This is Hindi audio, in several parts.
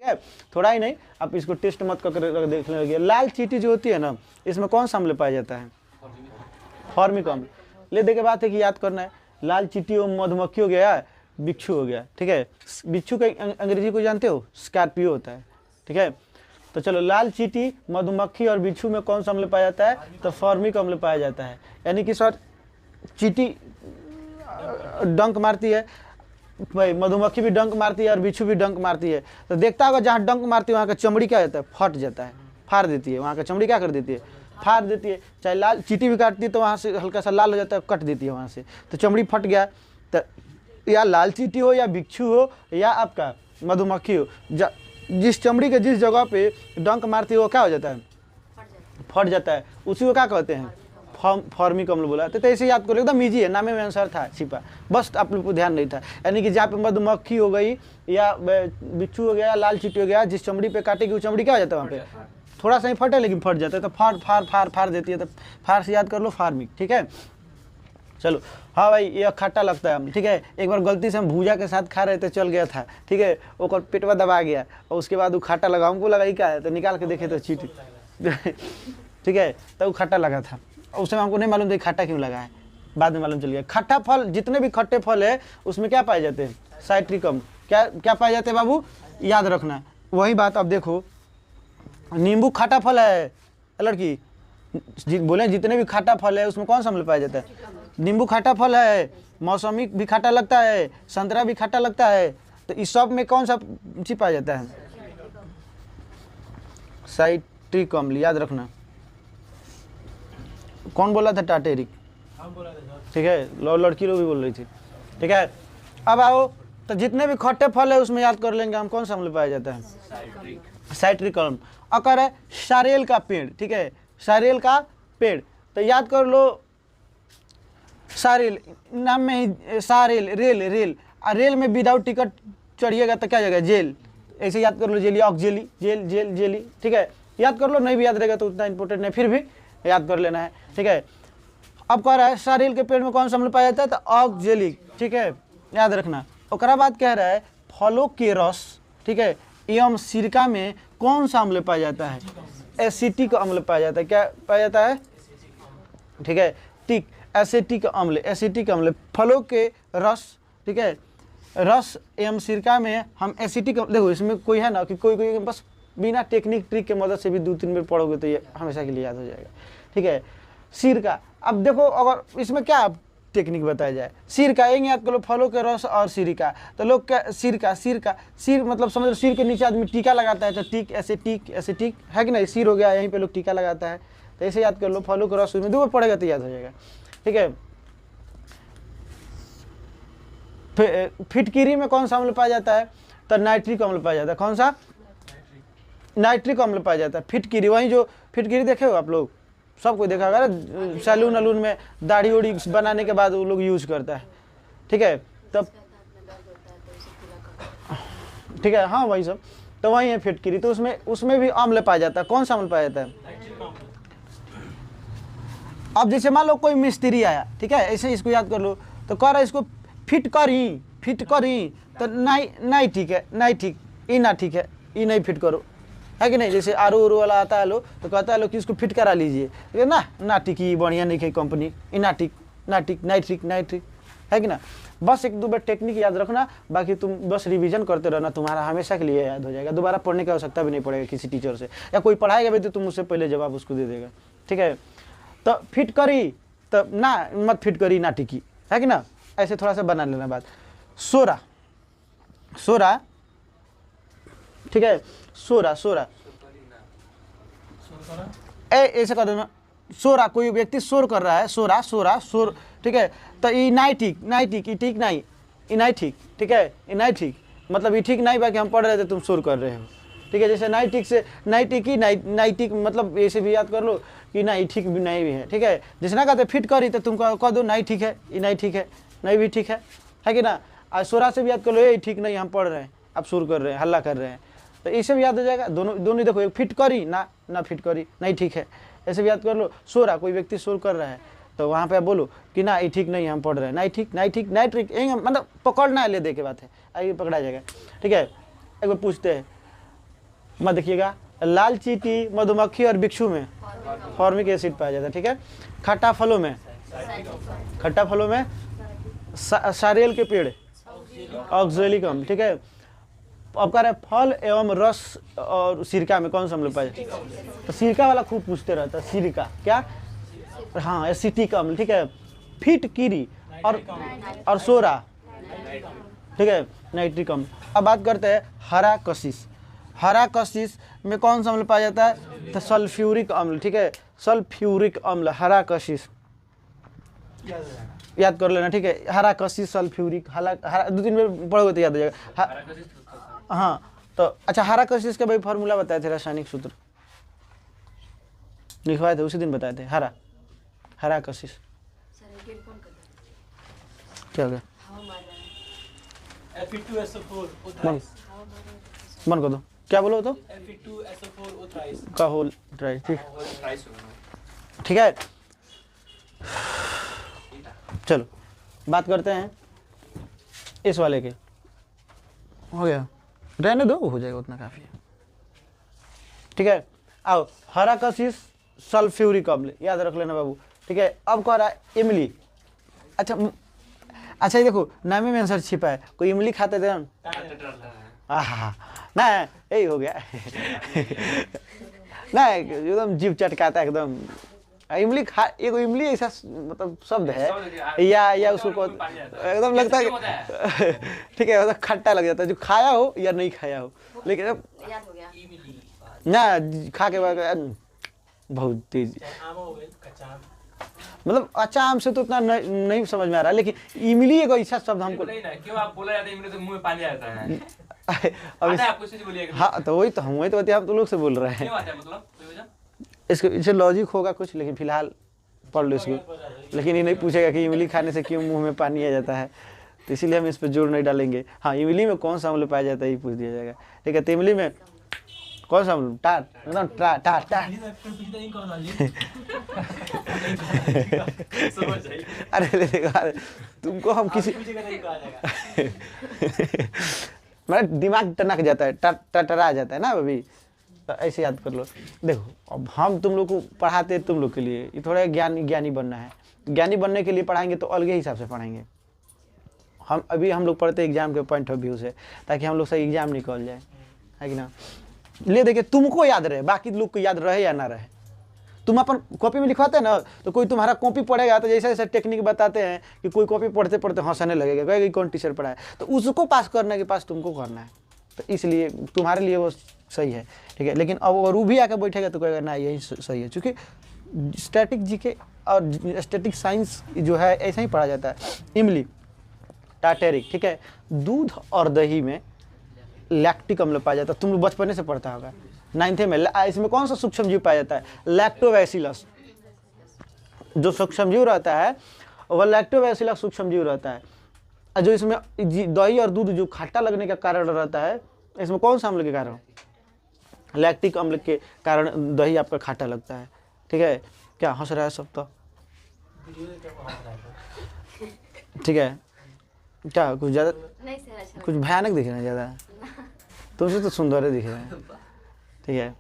है, थोड़ा ही नहीं, आप इसको टेस्ट मत कर देख लेंगे। लाल चींटी जो होती है ना, इसमें कौन सा अम्ल पाया जाता है? फॉर्मिक अम्ल। ले दे के बात है कि याद करना है, लाल चींटी हो, मधुमक्खी हो गया, बिच्छू हो गया, ठीक है। बिच्छू का अंग्रेजी को जानते हो? स्कॉर्पियो होता है, ठीक है। तो चलो, लाल चींटी, मधुमक्खी और बिच्छू में कौन सा अम्ल पाया जाता है? तो फॉर्मिक अम्ल पाया जाता है। यानी कि सर चींटी डंक मारती है भाई, मधुमक्खी भी डंक मारती है और बिच्छू भी डंक मारती है, तो देखता होगा जहाँ डंक मारती है वहाँ का चमड़ी क्या होता है? फट जाता है, फाड़ देती है, वहाँ का चमड़ी क्या कर देती है? फाड़ देती है। चाहे लाल चींटी भी काटती है तो वहाँ से हल्का सा लाल हो जाता है, कट देती है वहाँ से, तो चमड़ी फट गया। तो या लाल चींटी हो या बिच्छू हो या आपका मधुमक्खी हो, जिस चमड़ी के जिस जगह पे डंक मारती है वो क्या हो जाता है? फट जाता है। उसी को क्या कहते हैं? फॉर्मिक अम्ल बोला। तो ऐसे याद करो, एकदम ईजी है, नामे में आंसर था छिपा, बस आप लोग को ध्यान नहीं था। यानी कि जहाँ पे मधुमक्खी हो गई या बिच्छू हो गया, लाल चींटी हो गया, जिस चमड़ी पे काटेगी वो चमड़ी क्या हो जाता है? वहाँ पे थोड़ा सा ही फटे लेकिन फट जाता है, तो फाड़ देती है, तो फाड़ से याद कर लो फार्मिक, ठीक है। चलो, हाँ भाई, ये खट्टा लगता है, ठीक है। एक बार गलती से हम भूजा के साथ खा रहे थे, चल गया था, ठीक है, वो पेटवा दबा गया और उसके बाद वो खट्टा लगा, हमको लगा ही क्या है, तो निकाल के देखे तो चींटी ठीक है, तो वो खट्टा लगा था। उस समय हमको नहीं मालूम था खट्टा क्यों लगा है, बाद में मालूम चल गया। खट्टा फल, जितने भी खट्टे फल है उसमें क्या पाए जाते हैं? साइट्रिक अम्ल। क्या पाए जाते हैं बाबू? याद रखना। वही बात अब देखो, नींबू खट्टा फल है, लड़की बोले जितने भी खट्टा फल है उसमें कौन सा अम्ल पाया जाता है? नींबू खट्टा फल है, मौसमी भी खट्टा लगता है, संतरा भी खट्टा लगता है, तो इस सब में कौन सा चीज पाया जाता है? साइट्रिक अम्ल। याद रखना। कौन बोला था? टाटेरिक, ठीक है, लड़की लोग भी बोल रही थी, ठीक है। अब आओ, तो जितने भी खट्टे फल है उसमें याद कर लेंगे हम कौन सा अम्ल पाया जाता है? साइट्रिक अम्ल। अगर है सारेल का पेड़, ठीक है, सारेल का पेड़, तो याद कर लो सारेल, नाम में ही सारेल, रेल रेल में विदाउट टिकट चढ़िएगा तो क्या जगह? जेल। ऐसे याद कर लो, जेली, ऑक जेली, जेल जेल जेली, ठीक है, याद कर लो। नहीं भी याद रहेगा तो उतना इंपॉर्टेंट नहीं, फिर भी याद कर लेना है, ठीक है। अब कह रहा है सारेल के पेड़ में कौन सा अम्ल पाया जाता है? तो ऑक जेली, ठीक है, याद रखना। और बाद कह रहा है फलों के रस, ठीक है, एवं सिरका में कौन सा अम्ल पाया जाता है? एसिटिक अम्ल पाया जाता है। क्या पाया जाता है? ठीक है, टिक, एसिटिक अम्ल, एसिटिक अम्ल। फलों के रस, ठीक है, रस एवं सिरका में हम एसिटिक, देखो इसमें कोई है ना कि कोई बस बिना टेक्निक ट्रिक के मदद से भी 2-3 बार पढ़ोगे तो ये हमेशा के लिए याद हो जाएगा, ठीक है। सिरका, अब देखो अगर इसमें क्या टेक्निक बताया जाए, सिरका एक याद करो, फलों के रस और सिरका, तो लोग क्या सिरका सिर मतलब समझ लो, सिर के नीचे आदमी टीका लगाता है, तो टिक ऐसे टिक है कि नहीं, सिर हो गया, यहीं पे लोग टीका लगाता है, तो ऐसे याद कर लो। फलों के रस में 2 बार पढ़ेगा तो याद हो जाएगा, ठीक है। फिटकिरी में कौन सा अम्ल पाया जाता है? तो नाइट्रिक अम्ल पाया जाता है। कौन सा? नाइट्रिक अम्ल पाया जाता है। फिटकिरी, वही जो फिटकिरी देखे हो आप लोग, सब कोई देखा होगा, सैलून अलून में दाढ़ी उड़ी बनाने के बाद वो लोग यूज करता है, ठीक है, तब ठीक है, हाँ वही सब, तो वही है फिटकिरी। तो उसमें भी अम्ल पाया जाता है। कौन सा अम्ल पाया जाता है? अब जैसे मान लो कोई मिस्त्री आया, ठीक है, ऐसे इसको याद कर लो, तो कह रहा है इसको फिट करी, तो नहीं ठीक है, नहीं ठीक, ये ना ठीक है, ये नहीं फिट करो, है कि नहीं। जैसे आरू वाला आता है लो, तो कहता है लो कि इसको फिट करा लीजिए, ना ठीक, ये बढ़िया नहीं है कंपनी, ये ना ठीक, नहीं ठीक, है कि ना। बस 1-2 बार टेक्निक याद रखना, बाकी तुम बस रिवीजन करते रहना, तुम्हारा हमेशा के लिए याद हो जाएगा, दोबारा पढ़ने की आवश्यकता भी नहीं पड़ेगा किसी टीचर से, या कोई पढ़ाएगा भी तो तुम उससे पहले जवाब उसको दे देगा, ठीक है। तो फिट करी, तो ना मत फिट करी, ना टिकी, है कि ना, ऐसे थोड़ा सा बना लेना बात। सोरा, ठीक है, सोरा ऐसे कर देना। सोरा, कोई व्यक्ति शोर कर रहा है, शोर, ठीक है, तो ये नहीं ठीक, ये ठीक नहीं, ये नहीं ठीक, ठीक है, ये नहीं ठीक, मतलब ये ठीक नहीं बाकी हम पढ़ रहे थे तुम शोर कर रहे हो, ठीक है। जैसे नहीं ठीक से नहीं ठीक, मतलब ऐसे भी याद कर लो कि नहीं ठीक भी नहीं भी है, ठीक है। जैसे ना कहते फिट करी तो तुम कह दो नहीं ठीक है, ये नहीं ठीक है, नहीं भी ठीक है कि ना। आज सोरा से भी याद कर लो, ये ठीक नहीं हम पढ़ रहे हैं, आप शोर कर रहे हैं, हल्ला कर रहे हैं, तो इससे भी याद हो जाएगा। दोनों देखो, एक फिट करी, ना फिट करी, नहीं ठीक है, ऐसे भी याद कर लो। सोरा, कोई व्यक्ति शोर कर रहा है, तो वहाँ पे आप बोलो कि ना ये ठीक नहीं हम पढ़ रहे हैं, नहीं ठीक, मतलब पकड़ना है, ले दे के बात है, आइए पकड़ा जाएगा, ठीक है। एक बार पूछते हैं, मत देखिएगा, लाल चींटी, मधुमक्खी और बिच्छू में फॉर्मिक एसिड पाया जाता है। ठीक है, खट्टा फलों में सारेल के पेड़ ऑक्जेलिक अम्ल। ठीक है, अब कह रहे फल एवं रस और सिरका में कौन सा अम्ल पाया जाता है? तो सिरका वाला खूब पूछते रहता है, सिरका क्या? हाँ, एसिटिक अम्ल। ठीक है, फिटकिरी और सोरा। ठीक है, नाइट्रिक अम्ल। अब बात करते हैं हरा कशिश। हरा कशिश में कौन सा अम्ल पाया जाता है? तो सल्फ्यूरिक अम्ल। ठीक है, सल्फ्यूरिक अम्ल, हरा कशिश याद कर लेना। ठीक है, हरा कशिश, सल्फ्यूरिक, हरा 2-3 बार पढ़ोगे तो याद हो जाएगा। हाँ, तो अच्छा, हरा कशिश का भाई फार्मूला बताए थे, रासायनिक सूत्र लिखवाए थे, उसी दिन बताए थे। हरा कशिश क्या हो गया? मन कर दो, क्या बोलो तो का होल ट्राई। ठीक है, चलो बात करते हैं इस वाले के। हो गया, रहने दो, हो जाएगा उतना काफी है। ठीक है, आओ, हरा कशिश, सल्फ्यूरिक अम्ल याद रख लेना बाबू। ठीक है, अब कह रहा है इमली। अच्छा ये देखो, नामे में आंसर छिपा है। कोई इमली खाते थे हम? ना, यही हो गया ना, एकदम जीभ चटकाता है एकदम। इमली खा, एक इमली ऐसा मतलब शब्द है या उसको एकदम लगता है ठीक है, मतलब खट्टा लग जाता है, जो खाया हो या नहीं खाया हो, लेकिन अब ना खा के बाद बहुत तेज, मतलब अच्छा आम से तो उतना नहीं समझ में आ रहा, लेकिन इमली एक ऐसा शब्द हमको क्यों आप बोला जाता है इमली तो मुंह में पानी आता है। अब हाँ, तो वही तो हम तो लोग से बोल रहे हैं, इसको इसे लॉजिक होगा कुछ, लेकिन फिलहाल पढ़ लो इसको। लेकिन ये नहीं पूछेगा कि इमली खाने से क्यों मुंह में पानी आ जाता है, तो इसीलिए हम इस पर जोर नहीं डालेंगे। हाँ, इमली में कौन सा अम्ल पाया जाता है ये पूछ दिया जाएगा। ठीक है, तो इमली में कौन सा अम्ल? टाट, एकदम टाट। अरे तुमको हम किसी मेरा दिमाग टनक जाता है, टटरा जाता है ना अभी, तो ऐसे याद कर लो। देखो, अब हम तुम लोग को पढ़ाते हैं तुम लोग के लिए, ये थोड़ा ज्ञानी बनना है। ज्ञानी बनने के लिए पढ़ाएंगे तो अलग हिसाब से पढ़ाएंगे। हम लोग पढ़ते एग्जाम के पॉइंट ऑफ व्यू से, ताकि हम लोग सही एग्जाम निकल जाए, है कि ना। ले देखिए, तुमको याद रहे, बाकी लोग को याद रहे या ना रहे। तुम अपन कॉपी में लिखवाते हैं ना, तो कोई तुम्हारा कॉपी पढ़ेगा तो जैसे जैसे टेक्निक बताते हैं कि कोई कॉपी पढ़ते पढ़ते हंसने लगेगा, कहेगा कौन टीचर पढ़ाए, तो उसको पास करने के पास तुमको करना है। तो इसलिए तुम्हारे लिए वो सही है। ठीक है, लेकिन अब अगर वो भी आकर बैठेगा तो कहेगा ना यही सही है, क्योंकि स्टैटिक जीके और स्टैटिक साइंस जो है ऐसा ही पढ़ा जाता है। इमली, टाटेरिक। ठीक है, दूध और दही में लैक्टिक अम्ल पाया जाता है, तुम लोग बचपने से पढ़ता होगा 9th में। इसमें कौन सा सूक्ष्म जीव पाया जाता है? लैक्टोबैसिलस। जो सूक्ष्म जीव रहता है वह लैक्टोबैसिलस सूक्ष्म जीव रहता है। जो इसमें दही और दूध जो खट्टा लगने का कारण रहता है, इसमें कौन सा अम्ल के कारण? लैक्टिक अम्ल के कारण दही आपका खट्टा लगता है। ठीक है, क्या हंस रहा है सब? तो ठीक है, क्या कुछ ज़्यादा कुछ भयानक दिख रहा है? ज़्यादा तुमसे तो सुंदर दिख रहे हैं। ठीक है,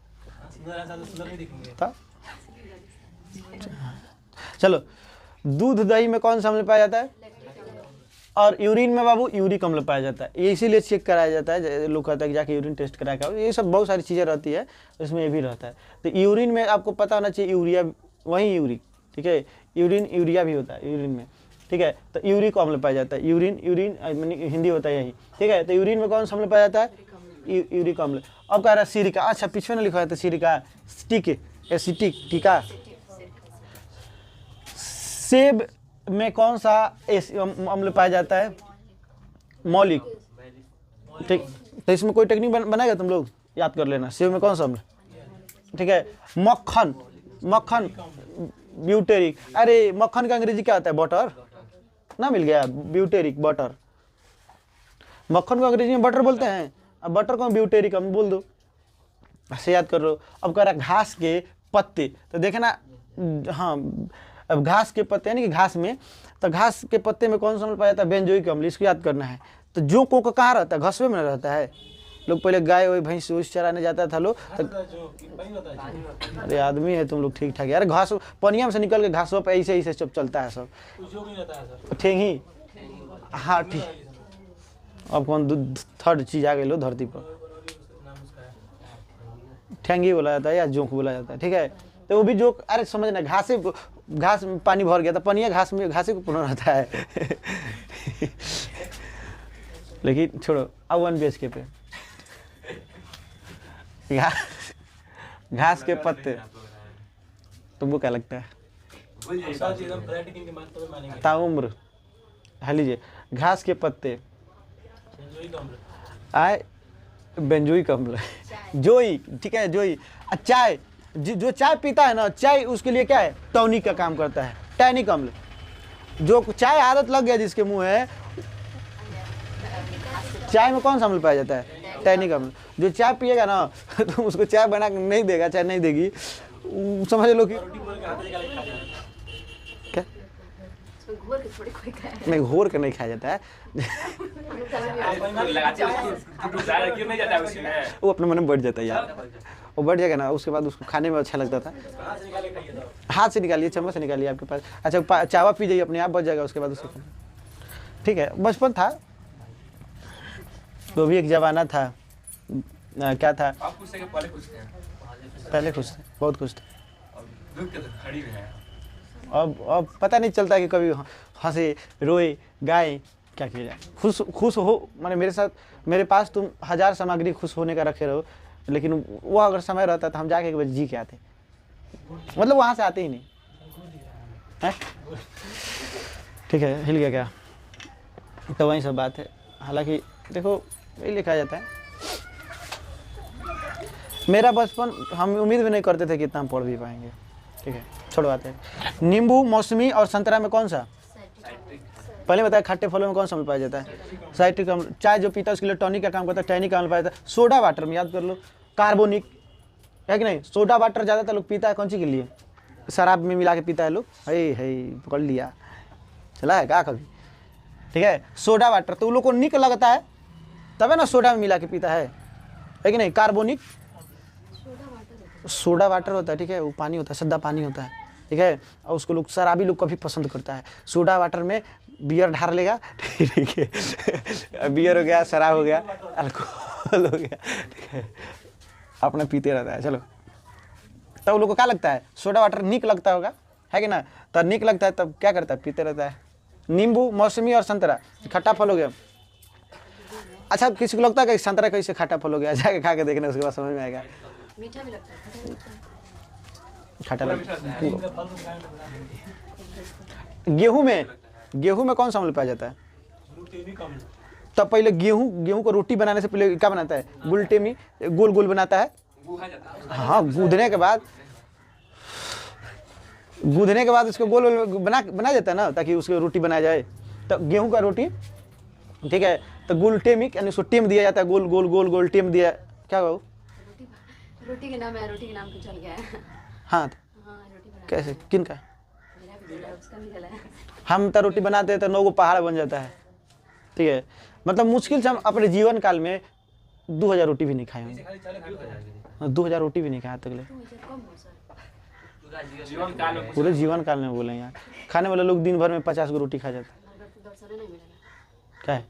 चलो, दूध दही में कौन सा अम्ल पाया जाता है? और यूरिन में बाबू यूरिक अम्ल पाया जाता है। ये इसीलिए चेक कराया जाता है, लोग कहते हैं कि जाके यूरिन टेस्ट करा के, ये सब बहुत सारी चीज़ें रहती है, इसमें ये भी रहता है। तो यूरिन में आपको पता होना चाहिए, यूरिया वही यूरिक। ठीक है, यूरिया भी होता है यूरिन में। ठीक है, तो यूरिक अम्ल पाया जाता है। यूरिन हिंदी होता है यही। ठीक है, तो यूरिन में कौन सा अम्ल पाया जाता है? यूरिक अम्ल। अब कह रहा है सिरिका। अच्छा, पीछे में लिखा है तो सिरिका, स्टिक, एसिटिक, टीका। सेब में कौन सा अम्ल पाया जाता है? मौलिक। ठीक, तो इसमें कोई टेक्निक बनाएगा तुम लोग, याद कर लेना। सेब में कौन सा अम्ल? ठीक है, मक्खन ब्यूटेरिक। अरे मक्खन का अंग्रेजी क्या होता है? बटर ना, मिल गया, ब्यूटेरिक, बटर। मक्खन को अंग्रेजी में बटर बोलते हैं, अब बटर को ब्यूटेरिक हम बोल दो, ऐसे याद कर लो। अब कह रहा घास के पत्ते, तो देखना, हाँ, अब घास के पत्ते यानी कि घास में, तो घास के पत्ते में कौन सा अम्ल पाया जाता है? बेंजोइक अम्ल। इसको याद करना है। तो जो कोक कहाँ रहता है? घसवे में रहता है। लोग पहले गाय वही भैंस उस चराने जाता था लोग अरे आदमी है तुम लोग ठीक ठाक यार। घास पनिया में से निकल के घासों पे ऐसे ऐसे सब चलता है सब ठेंगी। हाँ ठीक। अब कौन थर्ड चीज आ गई लो धरती पर, ठेंगी बोला जाता है या जोंक बोला जाता है, ठीक है। तो वो भी जोक, अरे समझना, घास में पानी भर गया था, पनिया घास में घासे को पुनः रहता है लेकिन छोड़ो, अब 1 BHK पे घास के पत्ते तुमको क्या लगता है? ताउम्र है, लीजिए घास के पत्ते आए बेंजोइक अम्ल जोई, ठीक है जोई। चाय, जो चाय पीता है ना, चाय उसके लिए क्या है? टॉनिक का काम करता है, टैनिक अम्ल। जो चाय आदत लग गया जिसके मुंह है, चाय में कौन सा अम्ल पाया जाता है? टैनिक अम्ल। जो चाय पिएगा ना तो उसको चाय बना के नहीं देगा, चाय नहीं देगी, समझ लो कि क्या नहीं, घोर के नहीं खाया जाता है वो अपने मन में बैठ जाता है यार, वो बैठ जाएगा ना, उसके बाद उसको खाने में अच्छा लगता था। हाथ से निकालिए, चम्मच से निकालिए आपके पास। अच्छा चावा पी जाइए, अपने आप बच जाएगा उसके बाद उसको, ठीक है। बचपन था तो भी एक जमाना था, क्या था? पहले खुश थे, बहुत खुश थे। अब पता नहीं चलता कि कभी हंसे रोए गाए, क्या किया जाए। खुश हो, माने मेरे साथ, मेरे पास तुम 1000 सामग्री खुश होने का रखे रहो, लेकिन वो अगर समय रहता तो हम जाके एक बार जी के आते, मतलब वहाँ से आते ही नहीं है? ठीक है, हिल गया क्या? तो वही सब बात है। हालांकि देखो यही लिखा जाता है। मेरा बचपन, हम उम्मीद भी नहीं करते थे कि इतना हम पढ़ भी पाएंगे, ठीक है, छोड़वाते हैं। नींबू, मौसमी और संतरा में कौन सा? पहले बताया खट्टे फलों में कौन सा अम्ल पाया जाता है? साइट्रिक अम्ल। चाय जो पीता है उसके लिए टॉनिक का काम करता है, टैनिक अम्ल पाया जाता है। सोडा वाटर में याद कर लो, कार्बोनिक है कि नहीं? सोडा वाटर ज़्यादातर लोग पीता है कौन सी के लिए? शराब में मिला के पीता है लोग, है पकड़ लिया, चला है क्या कभी, ठीक है। सोडा वाटर तो उन लोग को निक लगता है, तब है ना सोडा में मिला के पीता है कि नहीं? कार्बोनिक सोडा वाटर होता है, ठीक है, वो पानी होता है, सद्दा पानी होता है, ठीक है। और उसको लोग, शराबी लोग कभी पसंद करता है। सोडा वाटर में बियर ढार लेगा, ठीक है, बियर हो गया, शराब हो गया, अल्कोहल हो गया, ठीक है, अपना पीते रहता है। चलो, तब लोग को क्या लगता है? सोडा वाटर निक लगता होगा, है कि ना? तब निक लगता है, तब क्या करता है? पीते रहता है। नींबू, मौसमी और संतरा खट्टा फल हो गया। अच्छा, किसी को लगता है कि संतरा कैसे खट्टा फल हो गया? जाके खा के देखना, उसके बाद समझ में आएगा। मीठा भी लगता है, खट्टा लगता है। गेहूं में कौन सा अम्ल पाया जाता है? तब पहले गेहूं को रोटी बनाने से पहले क्या बनाता है? गुलटेमी, गोल गोल बनाता है। हाँ, गूंदने के बाद उसको गोल गोल बना देता है ना, ताकि उसको रोटी बनाया जाए। तो गेहूं का रोटी, ठीक है, तो गुलटेमिक यानी उसको टेम दिया जाता है, गोल गोल गोल गोल टेम दिया, क्या कहो? रोटी के नाम है, रोटी के नाम पे चल गया है। हाँ, रोटी बना, कैसे, किन का? मेरा भी चला है, उसका भी चला है। हम तो रोटी बनाते हैं तो 9 गो पहाड़ बन जाता है, ठीक है। मतलब मुश्किल से हम अपने जीवन काल में 2000 रोटी भी नहीं खाए होंगे। 2000 रोटी भी नहीं खाए तक ले, पूरे जीवन काल में बोले यार। खाने वाले लोग दिन भर में 50 गो रोटी खा जाते हैं। क्या है?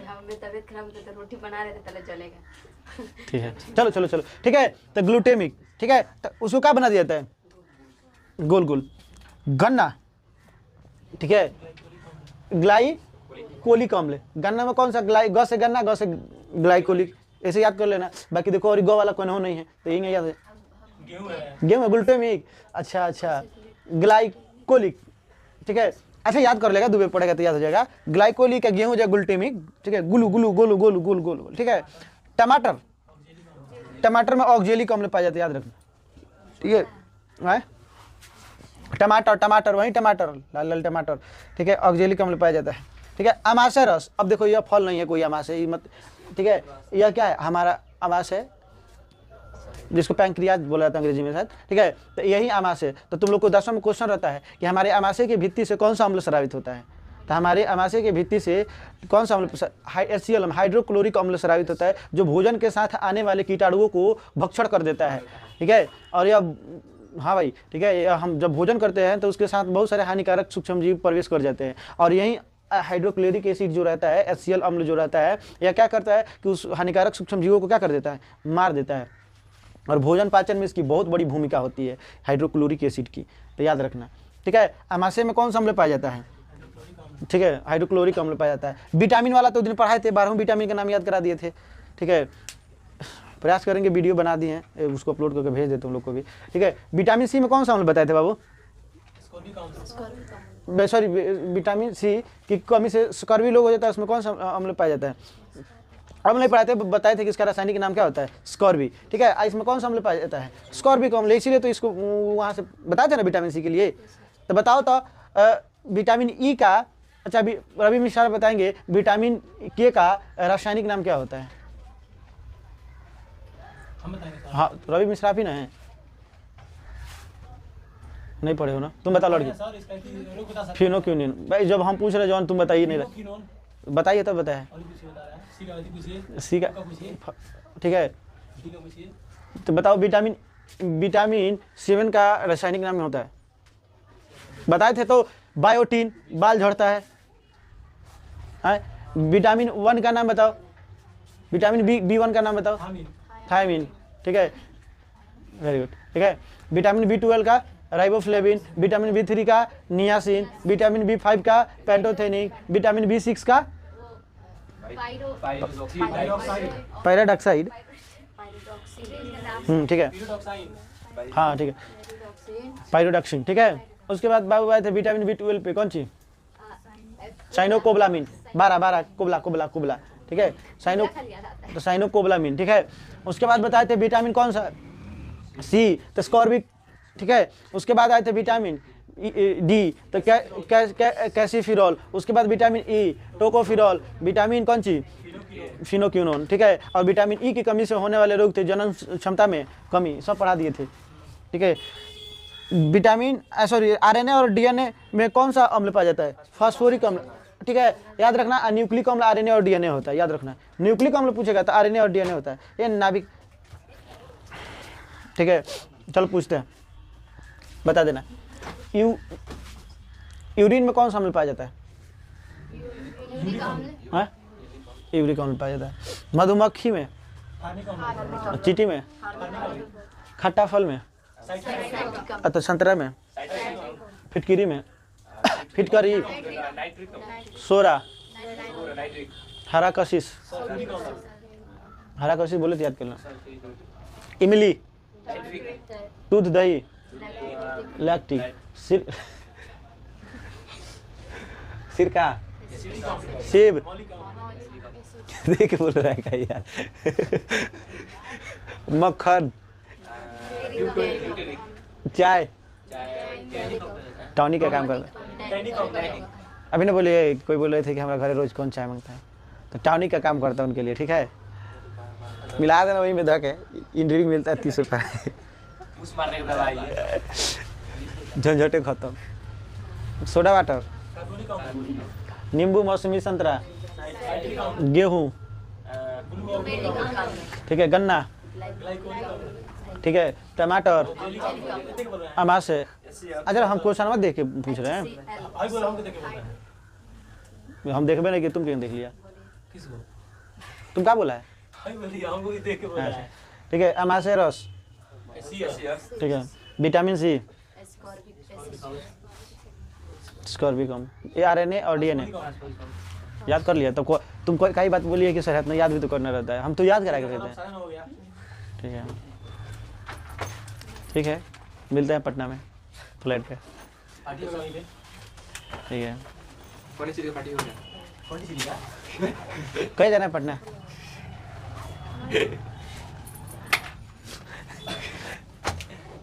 हमें तबीयत खराब होता तो रोटी बना रहे थे, तले चलेगा। ठीक है, चलो, ठीक है। तो ग्लूटेमिक, ठीक है, तो उसको क्या बना दिया जाता है? गोल गोल। गन्ना, ठीक है, ग्लाइकोलिक अम्ल। गन्ना में कौन सा? ग से गन्ना, ग से ग्लाइकोलिक, ऐसे याद कर लेना। बाकी देखो और ग वाला कौन हो नहीं है, तो यही याद है। गेहूं है ग्लूटेमिक। अच्छा, ग्लाइकोलिक, ठीक है। अच्छा, याद कर लेगा, दुबे पड़ेगा तो याद हो जाएगा। ग्लाइकोलिक है गेहूं, जो ग्लूटेमिक, ठीक है। गुलू गुलू गोलू गोलू गोल गोल, ठीक है। टमाटर में ऑक्जेलिक अम्ल पाया जाता है, याद रखना, ठीक है। टमाटर वही टमाटर, लाल टमाटर, ठीक है, ऑक्जेलिक अम्ल पाया जाता है, ठीक है। अमाशय रस, अब देखो यह फल नहीं है कोई अमाशय, मत, ठीक है। यह क्या है? हमारा अमाशय, जिसको पैंक्रियाज बोला जाता है अंग्रेजी में शायद, ठीक है। तो यही अमाशय। तो तुम लोग को 10वां में क्वेश्चन रहता है कि हमारे अमाशय की भित्ति से कौन सा अम्ल स्रावित होता है? तो हमारे अमाशय की भित्ति से कौन सा अम्ल HCl हाइड्रोक्लोरिक अम्ल स्रावित होता है, जो भोजन के साथ आने वाले कीटाणुओं को भक्षण कर देता है। ठीक है, और यह हाँ भाई ठीक है, हम जब भोजन करते हैं तो उसके साथ बहुत सारे हानिकारक सूक्ष्मजीव प्रवेश कर जाते हैं, और यही हाइड्रोक्लोरिक एसिड जो रहता है, HCl अम्ल जो रहता है, यह क्या करता है कि उस हानिकारक सूक्ष्मजीवों को क्या कर देता है, मार देता है। और भोजन पाचन में इसकी बहुत बड़ी भूमिका होती है हाइड्रोक्लोरिक एसिड की, तो याद रखना। ठीक है, अमाशय में कौन सा अम्ल पाया जाता है? ठीक है, हाइड्रोक्लोरिक अम्ल पाया जाता है। विटामिन वाला तो दिन पढ़ाए थे, 12वें विटामिन का नाम याद करा दिए थे। ठीक है, प्रयास करेंगे, वीडियो बना दिए हैं, उसको अपलोड करके भेज देते हम लोग को भी। ठीक है, विटामिन सी में कौन सा अम्ल बताए थे बाबू? सॉरी, विटामिन सी की कमी से स्कर्वी रोग हो जाता है, उसमें कौन सा अम्ल पाया जाता है? अम्ल नहीं पढ़ाए थे, बताए थे कि इसका रासायनिक नाम क्या होता है, स्कर्वी। ठीक है, इसमें कौन सा अम्ल पाया जाता है? स्कर्विक अम्ल। इसीलिए तो इसको वहाँ से बताए थे ना विटामिन सी के लिए। तो बताओ तो विटामिन ई का, अच्छा रवि मिश्रा बताएंगे विटामिन के का रासायनिक नाम क्या होता है? हाँ, रवि मिश्रा भी ना है, नहीं पढ़े हो ना, तुम बता लड़की। फिनोक्यूनिन। भाई जब हम पूछ रहे जॉन तुम बताइए नहीं रहे, बताइए तब बताए। सी का, ठीक है, तो बताओ विटामिन 7 का रासायनिक नाम होता है, बताए थे तो बायोटीन, बाल झड़ता है। विटामिन 1 का नाम बताओ, विटामिन B1 का नाम बताओ, थायमिन। ठीक है, वेरी गुड। ठीक है, विटामिन B12 का राइबोफ्लेविन, विटामिन B3 का नियासिन, विटामिन B5 का पैंटोथेनिक, विटामिन B6 का पैराडॉक्साइड। ठीक है, हाँ ठीक है, पायरोडॉक्सिन। ठीक है, उसके बाद बाबू आए थे विटामिन B12 पे कौन सी? साइनोकोबलामिन, 12 कोबला। ठीक है, साइनोकोबलामिन। ठीक है, उसके बाद बताए थे विटामिन कौन सा? सी, तो स्कॉर्बिक। ठीक है, उसके बाद आए थे विटामिन डी, तो कैसीफिरॉल। उसके बाद विटामिन ई, टोकोफिरॉल। विटामिन कौन सी? फिनोक्यूनोन। ठीक है, और विटामिन ई की कमी से होने वाले रोग थे, जनन क्षमता में कमी, सब पढ़ा दिए थे। ठीक है, विटामिन सॉरी RNA और DNA में कौन सा अम्ल पाया जाता है? फास्फोरिक अम्ल। ठीक है, याद रखना, न्यूक्लिक अम्ल RNA और DNA होता है, याद रखना। न्यूक्लिक अम्ल पूछेगा तो RNA और DNA होता है, ये नाभिक। ठीक है, चलो पूछते हैं, बता देना। यूरिन में कौन सा अम्ल पाया जाता है? यूरिक अम्ल पाया जाता है। मधुमक्खी में, चींटी में, खट्टा फल में, तो संतरा में, फिटकरी में, फिटकरी, सोरा, हरा कशिश बोले तो याद करना। इमली, दूध दही, लैक्टिक, सिरका, सेब। देख बोल रहा है क्या यार? मक्खन, चाय, टॉनिक का काम करता है। अभी ना बोलिए, कोई बोल रहे थे कि हमारे घर रोज कौन चाय मांगता है, तो टॉनिक का काम करता है उनके लिए। ठीक है, मिला देना वहीं में धके, इंड्रिंक मिलता है 30 रुपये, झंझटे खत्म। सोडा वाटर, नींबू, मौसमी संतरा, गेहूँ। ठीक है, गन्ना। ठीक है, टमाटर, अमाशय। अच्छा हम क्वेश्चन मत देख के पूछ रहे हैं, हम देखबे नहीं कि तुम क्यों देख लिया? तुम क्या बोला है? ठीक है, अमाशय रस। ठीक है, विटामिन सी, स्कॉर्बिक अम्ल, ये RNA और DNA याद कर लिया। तो तुम कोई कई बात बोली है कि सर इतना याद भी तो करना रहता है, हम तो याद करा के देते हैं। ठीक है, ठीक है, मिलते हैं पटना में फ्लाइट पे। ठीक है, कहीं जाना है पटना?